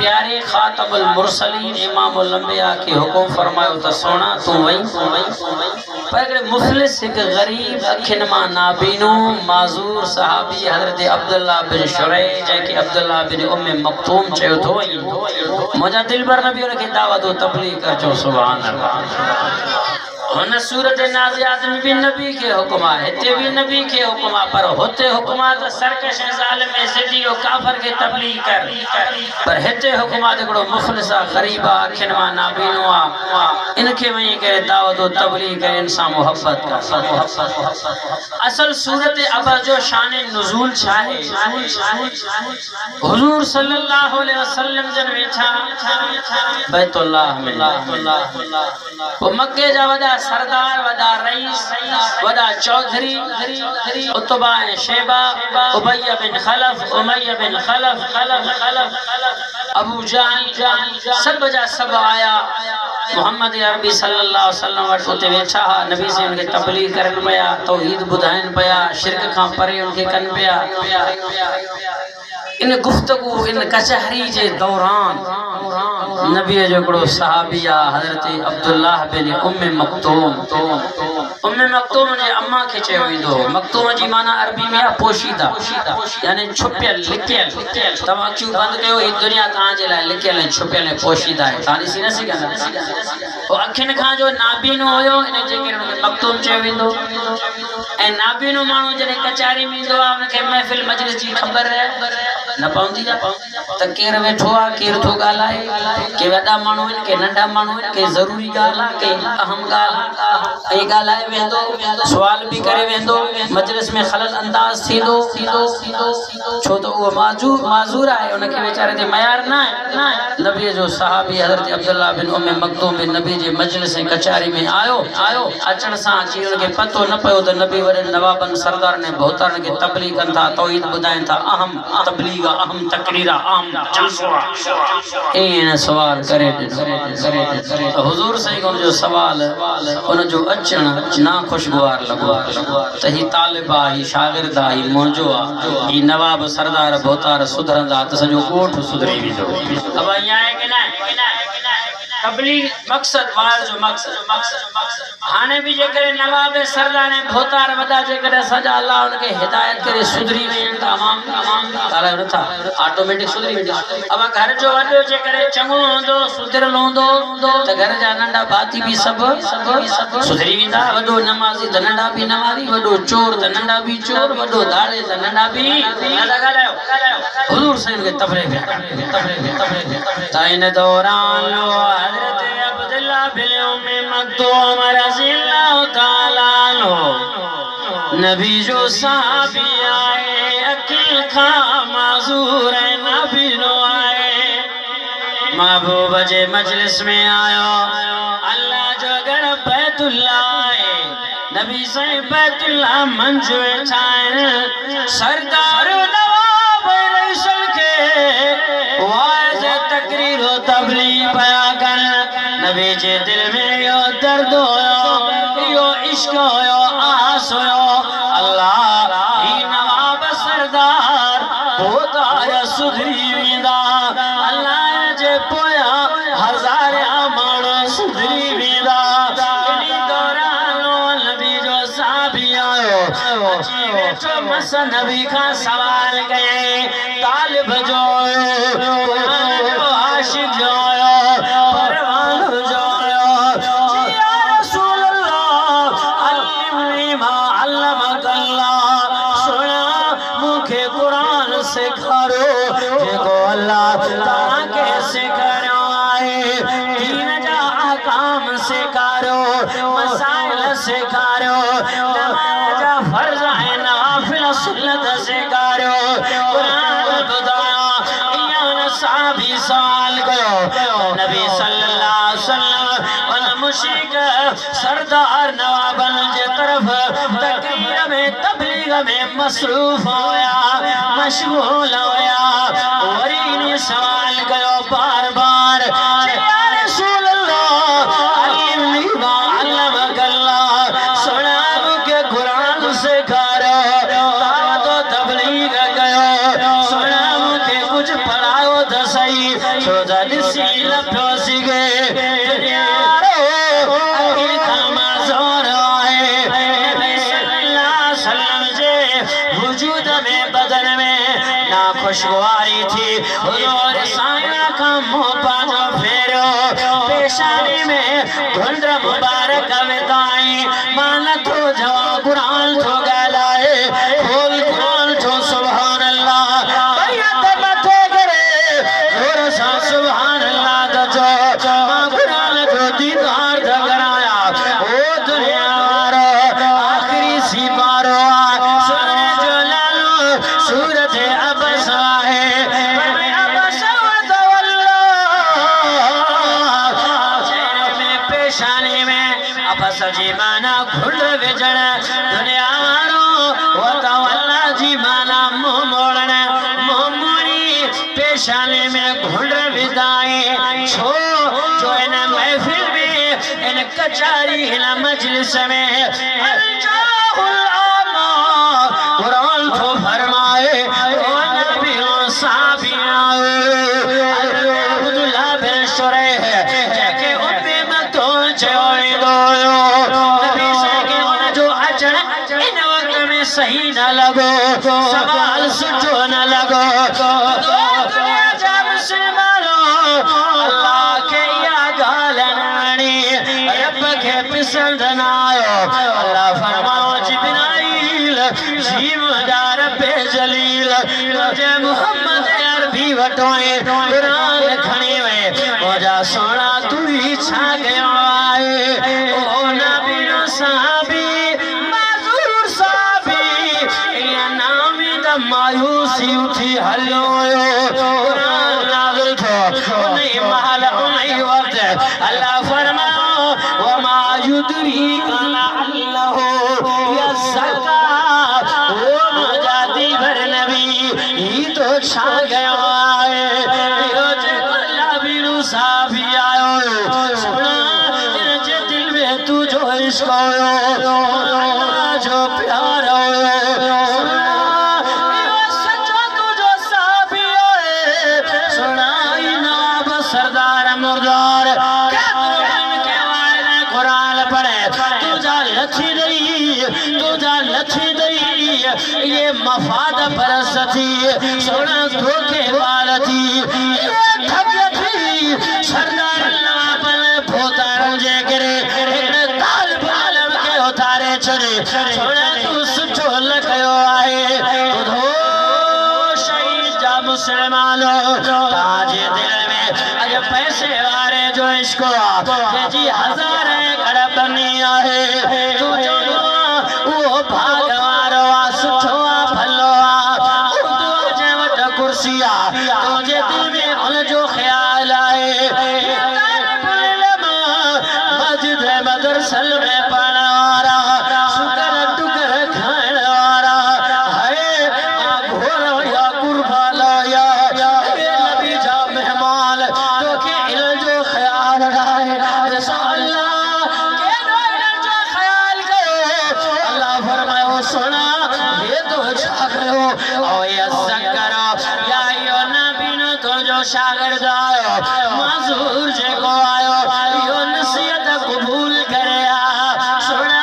प्यारे खातमुल मुरसलीन इमामुल अंबिया के हुक्म फरमायो त सोना तू वई पर मुफलिस एक गरीब अखिन मा नाबीनो माजूर सहाबी हजरत अब्दुल्लाह बिन शुरैह जैके अब्दुल्लाह बिन उम्मे मक्तूम चयो तो मुझा दिल भर नबी उनके दावत तबलीग कर चो सुभान अल्लाह। उन सूरत नाज़ियात में भी नबी के हुक्म है, हिते भी नबी के हुक्म पर होते हुक्म त सरकश जालिम ज़िद्दी और काफर के तबलीग कर पर हिते हुक्म एकड़ो मुखलिसा गरीबा अखिन मा नाबीनो इनके वही के दावत और तबलीग कर इंसान मोहब्बत का असल सूरत अबा जो शान नुज़ूल चाहे हुजूर सल्लल्लाहु अलैहि वसल्लम जन वेठा बैतुल्लाह में वो मक्के जा वदा सरदार वदा रईस वदा चौधरी उतबा शेबा उबैया बिन खलफ उमैया बिन खलफ अबू जहल सब आया मोहम्मद अरबी सल्लल्लाहु अलैहि वसल्लम वट उते वेठा नबी से उनके तबलीग करन पया तौहीद बुधाइन पया शिरक खां परे उनके कन पया इन गुफ्तगू इन कचहरी जे दौरान नबी जो एकड़ो सहाबिया हजरत अब्दुल्लाह बिन उम्मे मक्तूम जे अम्मा के चयो वेंदो मक्तूम जी माना अरबी में पोशीदा यानी छुपियल लिखियल तवा क्यों बंद कयो ई दुनिया तां जे लाए लिखियल छुपियल पोशीदा है तां सी न सघंदा ओ अखिन खां जो नाबीनो होयो इन जे करे उनके मक्तूम चयो वेंदो ए नाबीनो मानू जने कचहरी में इंदो उनके महफिल मजलिस जी खबर है न पौंदी त केर वेठो आ केर थो गालाए के वडा मानू के नंढा मानू के जरूरी गाला के अहम गाल ए गालाए वेंदो सवाल भी करे वेंदो मजलिस में खलल अंदाज थींदो छो तो वो माजूर है उनके बेचारे ते मयार ना है नबी जो सहाबी हजरत अब्दुल्लाह बिन उम्मे मक्तूम बिन नबी जे मजलिस कचहरी में आयो अचण सा जी उनके पतो न पयो त नबी वडे नवाबन सरदार ने बहुतारन के तबलीग कन था तौहीद बुधाइन था अहम तबलीग अहम तकरीरा अहम जलसा इन सवाल करे हुजूर सही को जो सवाल उन जो अचण ना खुशगवार लगो त ही तालिबा ही शागिर्दा ही मुंजो आ ही नवाब सरदार बहुतार सुधरंदा त सजो कोठ सुधरी विजो अब यहाँ है कि ना तबलीग मकसद वार जो मकसद हाने भी जे करे नवाब सरदार ने बहुतार वदा जे करे सजा अल्लाह उनके हिदायत करे सुधरी वेन तमाम ताला रथा ऑटोमेटिक सुधरी वेंदी अब घर जो वडो जे करे चंगो होंदो सुधरल होंदो त घर जा नंढा भाती भी सब सुधरी वेंदा वडो नमाजी त नंढा भी नमाजी वडो चोर त नंढा भी चोर वडो दाड़े त नंढा भी नंढा गालायो हुजूर सही के तबरे ताइन दौरान हजरत अब्दुल्लाह बिन उम्मे मक्तूम रज़ियल्लाहु ताला अन्हु नबी जो सहाबी आए अकिल खा माजूर नबी नो आए महबूब जे मजलिस में आयो अल्लाह जो गण बैतुल्लाह नबी से बैतुल्लाह मंजू छाइन सरदार नवाब रईसल के वाज तकरीर तबलीग पया कर नबी जे दिल में यो दर्द होयो यो इश्क होयो आस होयो अल्लाह ही नवाब सरदार बहुतार सुधरी वेंदा अल्लाह जे पोया हजार माण्हू सुधरी वेंदा इन दौरान नबी जो साहबी आयो अची वेठो मस नबी का सवाल कये तालिब जो कुरान जो आशिक जो परवान जो या रसूल अल्लाह अल्लिमनी मा अल्लमकल्लाह सुना मुखे कुरान सिखारो जेको अल्लाह ताके सिखारो आए दीन जा अहकाम सिखारो मसाइल सिखारो नमाज जा फर्ज है नवाफिल सुन्नत सिखारो कुरान बुधाया इयान साहबी सवाल कयो नबी सल्लल्लाहु अलैहि वसल्लम उन मुशरिक सरदार नवाबन जे तरफ तकरीर में तबलीग में मसरूफ होया मशगूल होया वरी ने सवाल कयो बार बार या रसूल अल्लाह अल्लिमनी मा अल्लमकल्लाह सुना मुके कुरान सिखारो दावत तबलीग कयो सुना मुके कुछ पढ़ाओ त सही छोदन सील प्योसी गए यारो अभी कमजोर आए नबी सल्लल्लाहु अलैहि वसल्लम जे वजूद में बदन में ना खुशगवारी थी हुजूर साया का मुंह पाजो फेरो पेशानी में घुंड मुबारक विदाई मान तो जवा कुरान तो गलाए खोल कुरान तो सुभान अल्लाह बैत मथे करे और सा सुभान अल्लाह द जो कुरान को दीदार द कराया ओ दुनिया वारो आखिरी सी बारो सुने जो लालो सूरत अबस है अबस वल्ला चेहरे में पेशानी में अबस जी माना घुंड विजण दुनिया वारो वतवल्ला जी माना मुंह मोड़न मोमुरी पेशानी में घुंड विदाई छो जो इन महफिल में इन कचारी इन मजलिस में अलजाहुल आमा कुरान तो फरमाए ओ नबी ओ साबिया अब्दुल्लाह बिन शुरैह जेके उम्मे मतो चोई दो नबी से के उन जो अचण इन वक्त में सही न लगो सवाल सुठो न लगो दुनिया जा मुसलमानो अल्लाह के या गालनानी रब के पसंद ना आयो अल्लाह फरमाओ जिब्राइल जीवदार पे जलील मुझे मोहम्मद अरबी वटोए कुरान खणी में मुझा सोना तू ही छा गयो आए ओ नबी नो साहबी माजूर साहबी या नाम द मायूसी उठी हलो कुरान नाज़िल थो उन्हीं महल उन्हीं वक्त अल्लाह फरमाओ वमा युद्रीका लअल्लहु यज़्ज़का ओ मजादी भर नबी ही तो छा गयो आए यो जे गुलाबी साफी आयो सुना जे दिल में तू जो इश्क आयो जो प्यार आयो सुना यो सच्चा तू जो साफी आए सुना इनाब सरदार मुर्दार क्या तू के वाले कुरान पढ़े तुझा लथी दई ये मफाद परस थी सोना धोखे वाल थी ये ठग थी सरदार अल्लाह बल भोतारों जे गिरे एक ताल बालम के उतारे चढ़े सोना तू सुठो लगयो आए उधो शहीद जा मुसलमानो ताजे दिल में अज पैसे वारे जो इश्क जी हजार कड़प नहीं आहे तू जो वो भागवारो सुठो भलो तू जे वट कुर्सिया तुझे दिल में उन जो ख्याल आए मस्जिद मदरसल में पढ़ने वाला शुक्र टुकर खाने वाला है घोड़ो या कुर्बानो या नबी जा मेहमान तो के इल जो ख्याल आए अल्लाह के जो ख्याल करो अल्लाह फरमाओ सुना ये तो छा करो ओ ये करो या यो नबी नो तो जो शागिर्द आयो मजूर जे को आयो यो नसीहत कबूल करे सुना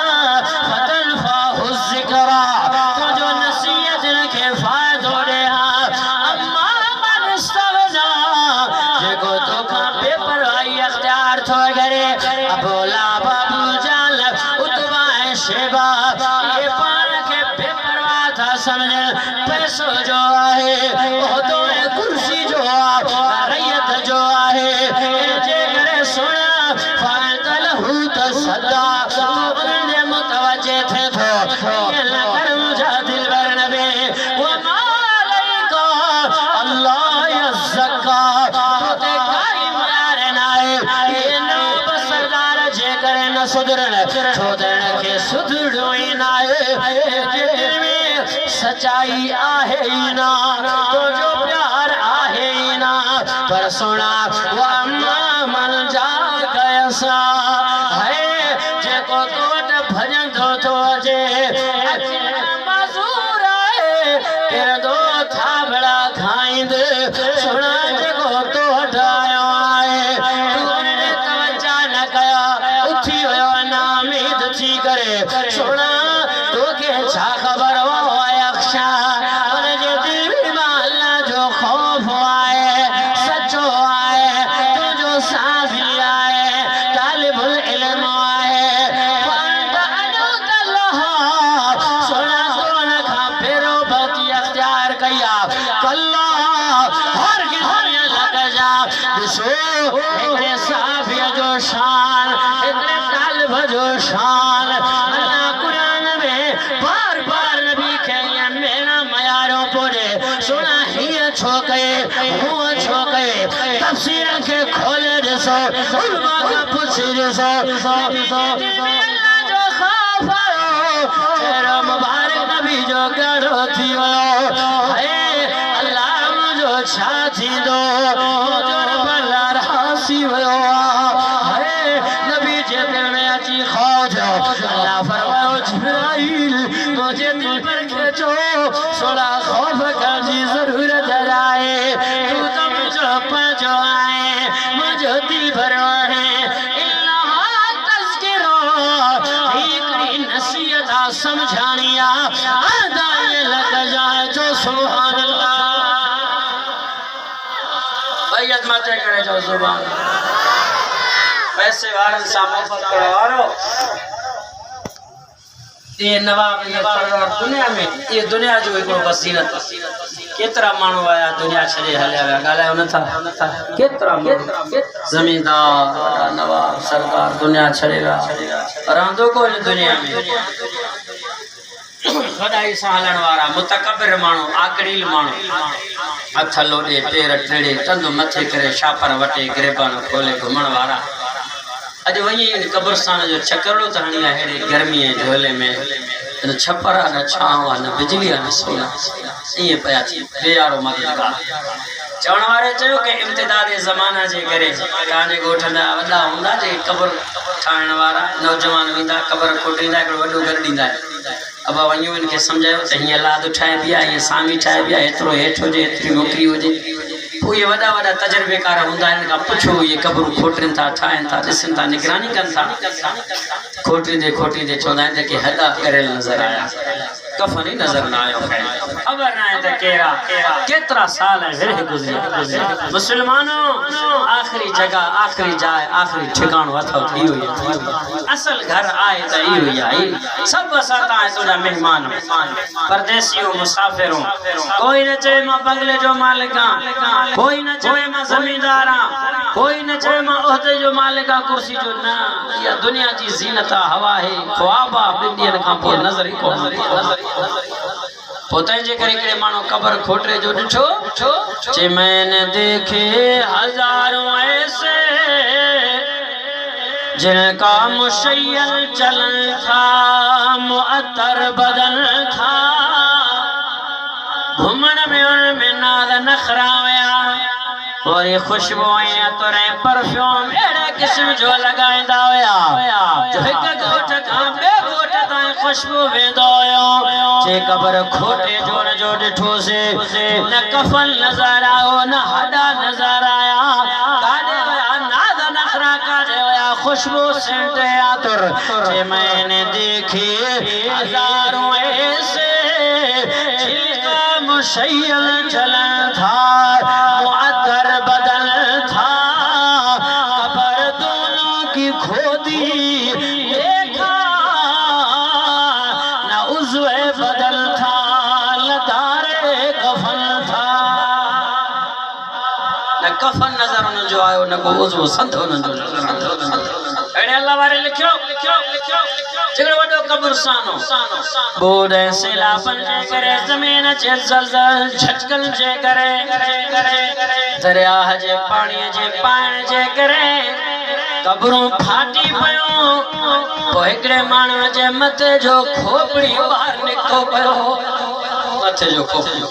फतन फाहुज जिक्रा तो जो नसीहत के फायदो दे अम्मा मन इस्तगना जे को तो का बेपरवाही अख्तियार थो करे अबोला बाबू जान उतबा शेबा ये पान के बेपरवाह था समझ पैसो जो आहे ओ तो कुर्सी जो रैयत जो आहे जे करे सुना फातल हुत सदा तू उन्हें मुतवज्जे थे थो ये कर मुझा दिल भर नबी व मालैका अल्लाह यज़्ज़का तो ते कायम यार नाए ये नाब सरदार जे करे न सुधरन छोदन के सुधड़ो ही नाए जे दिल में सच्चाई आहे ही ना तो जो प्यार आहे ही ना पर सुना वम्मा मन जा गयसा है जे को कोट भजन तो जे मजूर आए तेरे दो था बड़ा खाइंद सुना जे को तो हटाए ॾिसो हिकिड़े साहबीअ जो शान, हिकिड़े तालिब जो शान। अल्लाह कुरान में बार बार नबी खे मेरा मयारो पोड़े सुना हीअं छो कए हूअं छो कए तफ़सीर खे खोले ॾिसो, उलमा खां पुछी ॾिसो। अल्लाह जो ख़ौफ चेहरो मुबारक नबी जो ॻाढ़ो थी वियो। अल्लाह मुंहिंजो छा थींदो, मुंहिंजो रब लारहासी वियो आहे। नबी जे दिल में अची ख़ौफ थियो। अल्लाह फरमायो जिब्राइल मुंहिंजे दिल पर खेचो, सोड़ा ख़ौफ करण जी ज़रूरत आहे। तू त मुंहिंजो पंहिंजो आहे, मुंहिंजो दिल भरियो आहे। समझानी लग जाए जो सुभान अल्लाह बैयत माते करे जो सुभान। पैसे वारन सा मोहब्बत करवारो ये नवाब ये सरदार दुनिया में ये दुनिया जो एक बसीरत केतरा मानू आया दुनिया छड़े हलिया गालायो न था केतरा जमींदार बड़ा नवाब सरदार दुनिया छड़ेगा रांदो को दुनिया में वडाई सा हलण वारा मुतकब्बिर मानू आकड़ील मानू हथ लोडे पैर टेड़े तंद मथे करे छापर वटे गिरबान खोले घुमण वारा। अज वही कब्रस्तान जो चकरड़ो त हणी आहे गर्मी झोले में न छपर न छाव न बिजली न सोना ये पया थी बेयारो मददगार। चवण वारे चयो कि इम्तिदाद ज़माना जे करे काने गोठंदा वॾा हूंदा जे कब्र ठाहिण वारा नौजवान वेंदा कब्र खोटींदा हिकिड़ो वॾो घर ॾींदा। अब वञो इनखे सम्झायो त हीअं लाद ठाहे बि आहे, हीअं सामी ठाहे बि आहे, एतिरो हेठि हुजे एतिरी नौकिरी हुजे। पोइ इहे वॾा वॾा तजर्बेकार हूंदा आहिनि खां पुछो इहे कब्रूं खोटीनि था ठाहिनि था ॾिसनि था निगरानी कनि था। खोटींदे चवंदा आहिनि त की हॾा करियल नज़र आया कफ़न ही नज़र न आयो। ख़बर न आहे त कहिड़ा केतिरा साल विरह गुज़रिया। मुस्लमानों आख़िरी जगह आख़िरी जाइ आख़िरी ठिकाणो अथव इहो ई असल घर आहे त इहो ई आहे। सभु असां तव्हां तुंहिंजा महिमान परदेसियो मुसाफ़िरो। कोई न चए मां बंगले जो मालिक आहियां, कोई न चए मां ज़मींदार आहियां, कोई न चए मां उहिदे जो मालिक आहियां कुर्सी जो। न इहा दुनिया जी ज़ीनत हवा है ख्वाब आहे ॿिनि ॾींहंनि खां पोइ नज़र ई कोन पोते जे करे हिकिड़े माण्हू कब्र खोटरे जो ॾिठो चे मैंने देखे हज़ारों ऐसे जिनका मुशय्यल चलन था मुअत्तर बदन था। घुमण में उनमें नाज़ नखरा हुया और ये खुशबुएं तुरे परफ्यूम अहिड़े क़िस्म जो लॻाईंदा हुया जो हिकु ॻोठ खां ॿिए ॻोठ ताईं खुशबू वेंदो हुयो। जे कब्र खोटे जो न जो ॾिठोसीं न कफ़न नज़र आयो न हॾा नज़र आया काॾे विया नाज़ नखरा काॾे विया खुशबू सेंट आतुर। जे मैंने देखे हज़ारों ऐसे जिनका मुशय्यल चलन था मुअत्तर बदन था। कब्र दोनों की खोदी देखा न उज़्वे बदल था न दारे कफन था। न कफन नजर उन जो आयो न को उज़्व संत उन जो। अड़े अल्लाह वारे लिखियो जेकर वडो कब्रस्तान हो बोड सैलाबन जे करे जमीन जे ज़लज़ल झटकन जे करे दरिया जे पानी जे पाण जे करे कब्रूं फाटी पयूं। पोइ हिकिड़े माण्हू जे मथे जो खोपड़ी ॿाहिरि निकितो पियो मथे जो खोपड़ी।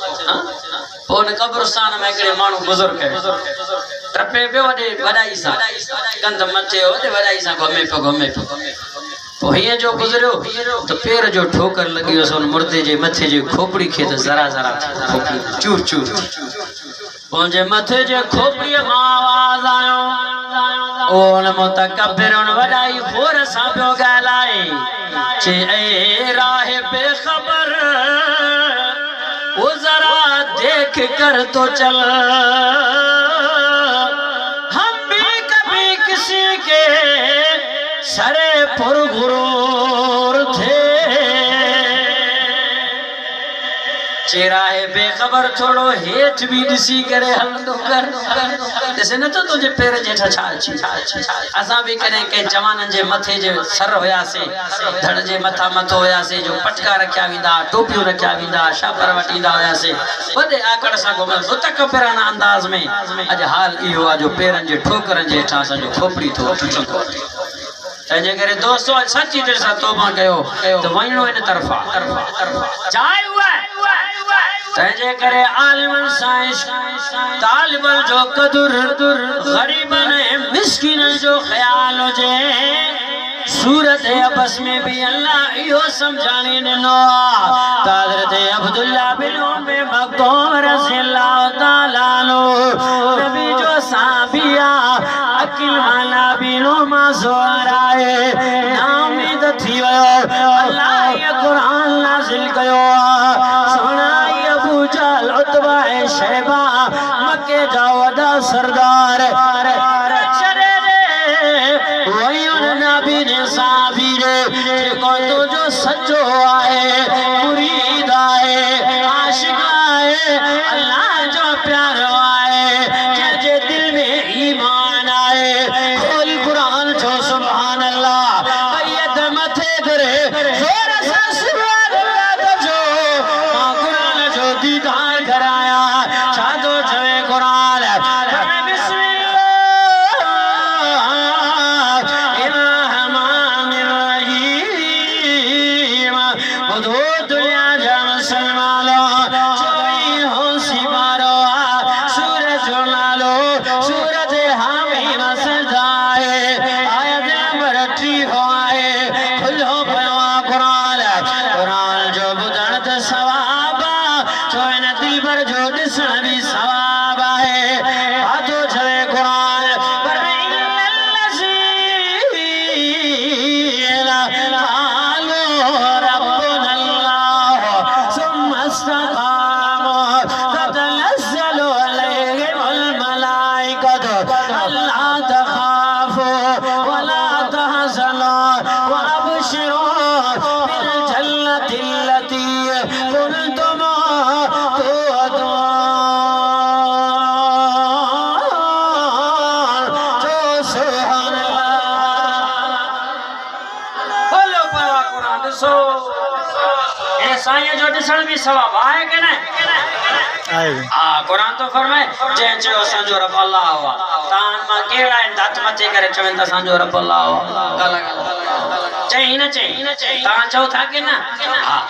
पोइ उन कब्रस्तान में हिकिड़े माण्हू गुज़र कयो टपे पियो वॾाई सां कंध मथे वॾे वॾाई सां घुमे पियो। पोइ हीअं जो गुज़रियो त पेर जो ठोकर लॻी वियोसि उन मुर्दे जे मथे जे खोपड़ी खे त ज़रा ज़रा चूर चूर। मुंहिंजे मथे जे खोपड़ीअ मां आवाज़ आयो उन मुतकब्बिर उन वॾाई ख़ोर सां पियो ॻाल्हाए चे ऐ राह बेख़बर वो ज़रा देख कर तो चल हम भी कभी किसी के सरे पुरगुरूर थे। चेहरा है बेखबर थोड़ो हेठ भी दिसी करे हलंदो कर जैसे न तो तुझे पैर जेठा छा असा भी कने के जवानन जे मथे जे सर होया से धड़ जे मथा मथो होया से जो पटका रखया विंदा टोपियो रखया विंदा शापर वटींदा होया से वडे आकड़ सा गो मुतक पेराना अंदाज में अज हाल इहो आ जो पैरन जे ठोकरन जे ठा सा जो खोपड़ी थो चुचो तंजे करे दोस्तों सच्ची दिल सा तौबा कयो तो वणो इन तरफा चाय हुआ तंजे करे आलिमन साइंस तालिबन जो कदुर गरीबन मिस्किन जो ख्याल हो जे सूरत अबस में भी अल्लाह यो समझाने नो हज़रत अब्दुल्ला बिन उम्मे मक्तूम रज़ियल्लाहु ताला नो नबी जो साबिया अकिल माना बिनो माज़ोराए नामिद थी वयो अल्लाह ये कुरान नाज़िल कयो सुनाई अबू जहल उतबा शैबा मक्के जा वडा सरदार को तो जो सच्चो आए मुरीद आए आशिक आए अल्लाह जो प्यार आए जे दिल में ईमान आए खोल कुरान जो सुभान अल्लाह बैयत मथे करे जोर से सुभान अल्लाह जो कुरान जो दीदार कराया छादो जवे कुरान भी सवाब आए के नहीं आ कुरान तो फरमाए जे जो संजो रब अल्लाह हुआ तान मा केड़ा दात मथे करे चवन ता संजो रब अल्लाह हुआ गला चाहिए ना चाहिए ता चौ था के ना हां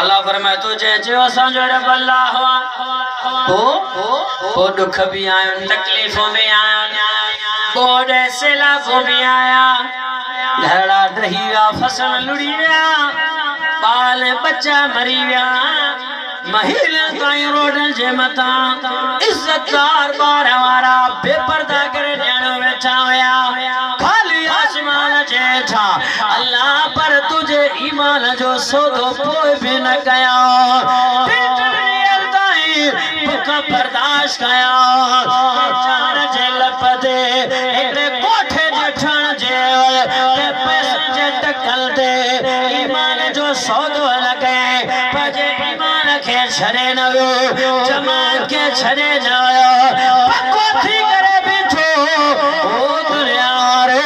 अल्लाह फरमाए तो जे जो संजो रब अल्लाह हुआ ओ दुख भी आयो तकलीफों में आया बोड से लाखों भी आया घड़ा दहिया फसल लुड़ी गया बाल बच्चा मरी गया महिल ताई रोडन जे मता इज्जतदार बार हमारा बेपर्दा करे न्याणो बैठा होया खाली आसमान जेठा अल्लाह पर तुझे ईमान जो सौदो कोई भी न कया भूख बर्दाश्त कया चार जे लपदे एकड़े कोठे जे ठण जे ते पैसे जे टकल दे ईमान जो सौदो लगे पजे ईमान के छरे न जमात के छरे जायो पक्को थी करे बिठो ओ दुनिया रे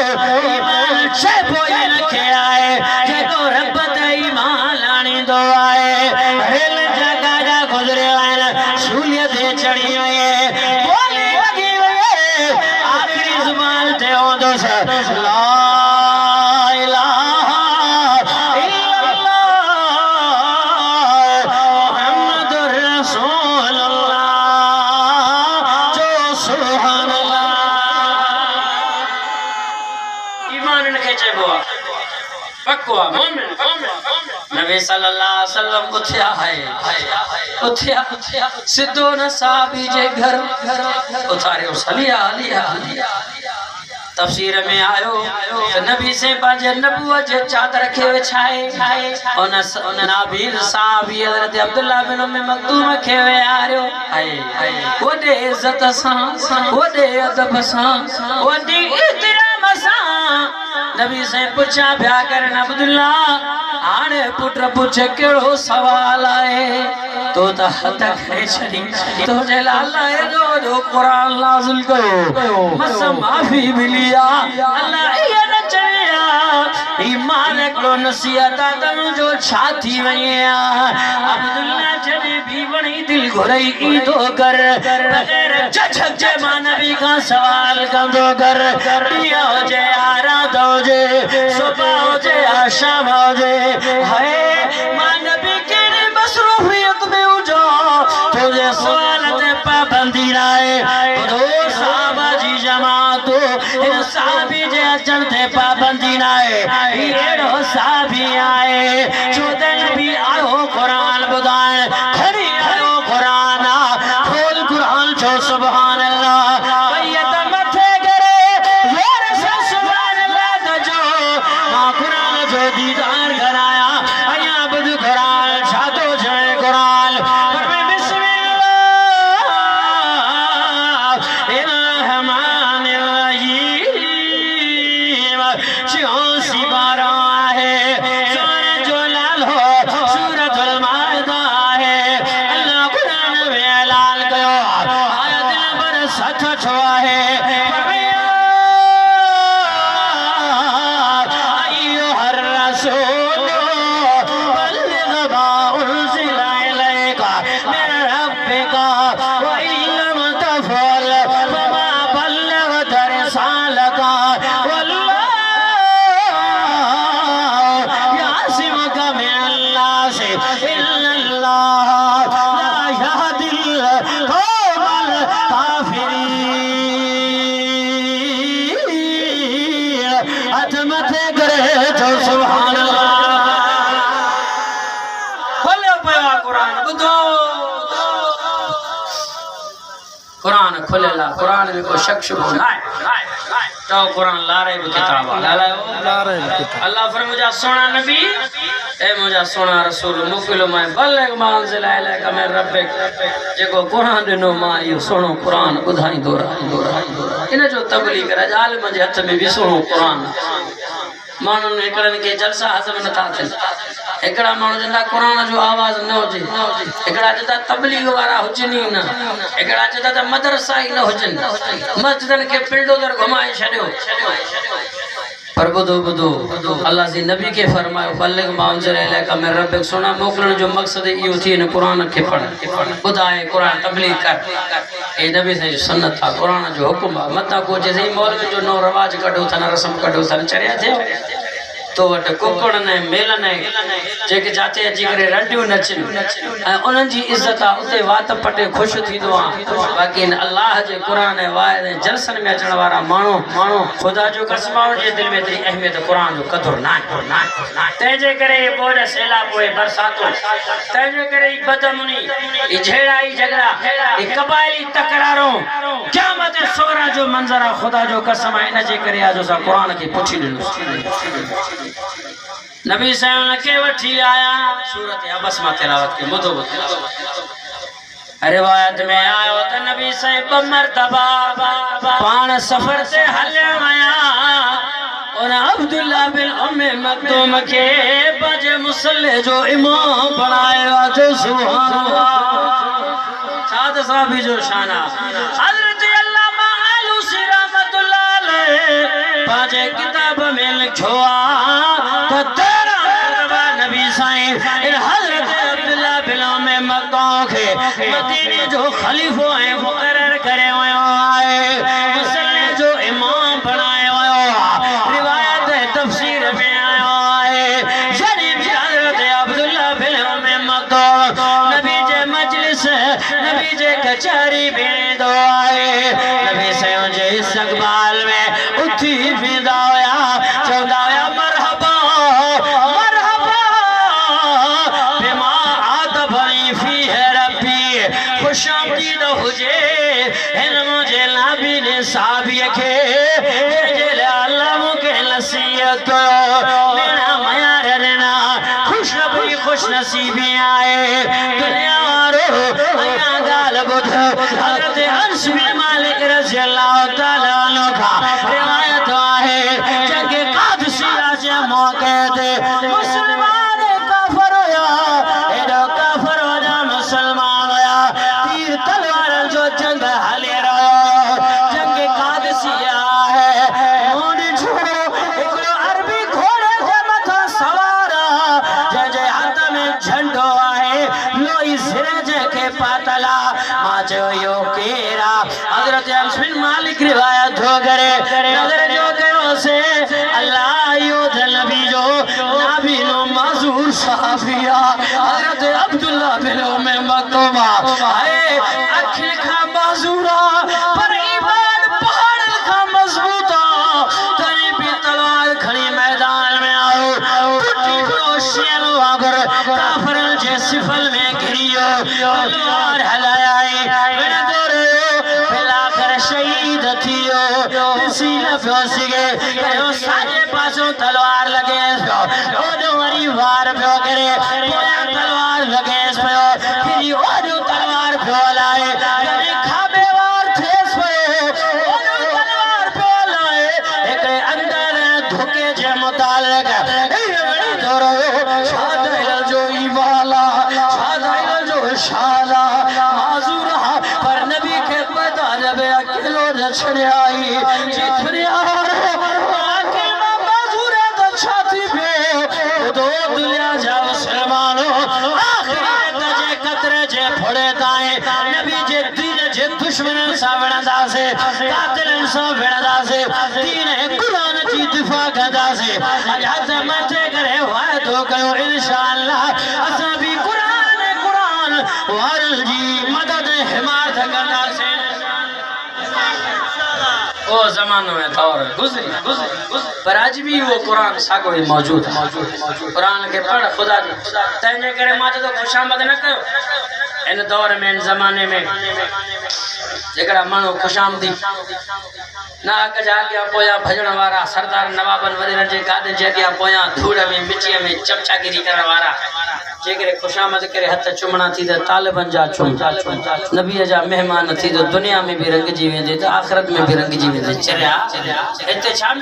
ईमान छे बोई रखे आए जेको रब ते ईमान लाणी दो आए हेल जगा जा गुजरे आए सूलियत चढ़ी हुई बोली लगी हुई आखिरी जुबान ते ओंदो से ला नबी सल्लल्लाहु अलैहि वसल्लम उठया है उठया सिद्धो न साहबी जे घर उतारियो सलिया अलिया तफसीर में आयो तो नबी से पाजे नबुवत जे चादर के विछाए उन नाबीर साहबी हजरत अब्दुल्ला बिन उम्मे मक्तूम के वे आयो हाय ओडे इज्जत सा ओडे अदब सा ओडी इहतराम सा नबी से पूछा भ्या करन अब्दुल्ला आने पुत्र पूछे केड़ो सवाल आए तो त हथ करे छड़ी तो जे अल्लाह जो कुरान नाज़िल कयो मस माफी मिलिया अल्लाह ये न चया ईमान को नसीहत तन जो छाती वया अब्दुल्ला जने भी बणी दिल घुरई ई तो कर बगैर झझक जे मां नबी का सवाल कंदो कर दिया हो जे आराध हो जे सुबह हो जे शाम हो जे है मां नबी के मसरूफियत में उजो तुझे सवाल ते पाबंदी राए तो साहबा जी जमात इन साहबी जे अचन ते पाबंदी नाए एड़ो साहबी आए चोदे नबी आयो कुरान बुधान खड़ी आयो कुरान खोल कुरान छो सुभान अल्लाह बैयत मथे करे जोर से सुभान अल्लाह दजो मां कुरान जो दीदार कराया अया बुध कुरान छातो जय कुरान फरमे बिस्मिल्लाह रहमान रहीम सी बारा है सूरत जलाल हो सूरतुल माइदा है अल्लाह कुरान में ऐलान कयो आया दिल पर सच छुआ है फरमाया अय्युहर रसूल बल्लिग मा उनज़िला इलैका मिन रब्बिका व इल्लम तफ़अल फमा बल्लगत रिसालता कुरान खुलेला कुरान में कोई शक शुबह ना है तो कुरान लारे भी किताब लारे अल्लाह फरमाया मुझा सोना नबी ए मुझा सोना रसूल मुकिलो मैं बल्लग मंजिल आले का मैं रब्बे जेको कुरान दिनो मां यो सोनो कुरान बुधाई दोरा इन जो तबलीग कर जाल मुझे हथ में भी सोनो कुरान मानन एकड़न के जलसा हजम न था थे एकड़ा मानो जंदा कुरान जो आवाज न होजे एकड़ा जदा तबलीग वाला हुजनी न एकड़ा जदा मदरसा ही न हुजन मस्जिदन के पिंडो दर घुमाए छड्यो पर बुधो अल्लाह जी नबी के फरमायो बल्लिग मा उनज़िला इलैका मिन रब्बिक सुना मोकलण जो मकसद इयो थी न कुरान के पढ़ बुधाए कुरान तबलीग कर ए नबी से सुन्नत था कुरान जो हुक्म मता को जे मौलवी जो नो रवाज कढो था न रस्म कढो था चरिया थे तो वट कुकड़ ने मेल ने जेके जाते अची करे रंडियूं नचन उन्हनि जी इज्जत आ उते वात पटे खुश थींदो आ बाकी अल्लाह जे कुरान वायदे जलसन में अचण वारा माण्हू खुदा जो कसम जे दिल में तेरी अहमियत कुरान जो कदर ना तेजे करे बोझ सेला पोए बरसातो तेजे करे बदमुनी ई झेड़ा ई झगड़ा ई कबायली तकरारों क़यामत सुगरा जो मंजर आ खुदा जो कसम इन जे करे आ जो सा कुरान के पुछी दिनो नबी साहब के वठी आया सूरत अबस में तिलावत के मुदो रिवायत में आयो त नबी साहब मर्तबा पान सफर से हले आया और अब्दुल्ला बिन उम्मे मक्तूम के बजे मुसल्ले जो इमाम बनाया जो सुभान अल्लाह साद साहबी जो शाना हजरत अल्लामा आलूसी रहमतुल्लाह अलैह पाजे किताब में लिखवा तो तेरा नबी साईं इन हजरत अब्दुल्ला बिन उम्मे मक्तूम के मदीने जो खलीफो है मुकर्रर करे हुए आए मुसल्ले जो इमाम बनाए हुए रिवायत तफसीर में आया है शरीफ हजरत अब्दुल्ला बिन उम्मे मक्तूम नबी जे मजलिस नबी जे कचहरी में दो आए नबी से जे इस्तकबाल में उठी फिदा होया चौदा होया मरहबा बिमा आदबनी फी है रब्बी खुशामदीद हुजे इन मुझे नबी ने साबिय के जे अल्लाह मुके नसीहत मेरा माया रहना खुश नसीबी आए दुनिया वारो अया गाल बुध हजरत अनस बिन मालिक रज़ी अल्लाह तआला अन्हु का रिवायत है जंग कादस पहुंचे मुसलमान काफर होया एडो काफर होया मुसलमान होया तीर तलवार जो जंग हले रहो जंग कादसिया है मोने छोड़ो एकड़ो अरबी घोड़े जे मथा सवारा जे हाथ में झंडो आहे लोई सिर जे के पातला मां जो यो केरा हजरत अनस बिन मालिक रिवायत हो करे नजर जो कयो से अल्लाह यो नबी जो नबी नो मजूर साफिया हजरत अब्दुल्ला बिन उम्मे मक्तूमा है अखिल का मजूरा पर ईमान पहाड़ का मजबूता तने भी तलवार खड़ी मैदान में आओ टूटी क्रोशियन वागर काफर जे सिफल में घिरियो तलवार हलाया बिन दौरे पिला कर शहीद थियो सीना प्योसिगे कयो सारे पासों तलवार लगे ओदो वरी वार प्यो करे पोया तलवार लगे पियो फिर ओदो तलवार प्यो लाए कने खाबे वार थेस पियो ओदो तलवार प्यो लाए एकरे अंदर धोखे जे मुतालिक ए दौरो शादाइल जो इबाला शादाइल जो शाला माजूरा पर नबी के पता जब अकेलो छड़े आई जितने आके माजूरा तो छाती पे दो दुनिया जा मुसलमानो आखिरत जे कतरे जे फोड़े ताए नबी जे दीन जे दुश्मन सा वणदा से कातिलन सा वणदा से दीन है कुरान जी दिफा करदा से अज हथ मथे करे वादो कयो इंशाअल्लाह असा भी कुरान वारल जी मदद हिमायत करदा से ओ जमानो में दौर गुजरी पर आज भी वो कुरान सागो ही मौजूद है कुरान के पढ़ खुदा तने करे मां तो खुशामद न कयो इन दौर में इन जमाने में जेकड़ा मानो खुशामदी ना अग जा गया पोया भजन वारा सरदार नवाबन वरीरन जे गादे जे गया पोया धूड़ में मिट्टी में चमचागिरी करन वारा जेकरे खुशामद करे हथ चुमणा थी त तालिबन जा चुम नबी जा मेहमान थी तो दुनिया में भी रंग जी वेंदे त आखिरत में भी रंग जी वेंदे चरिया हिते छा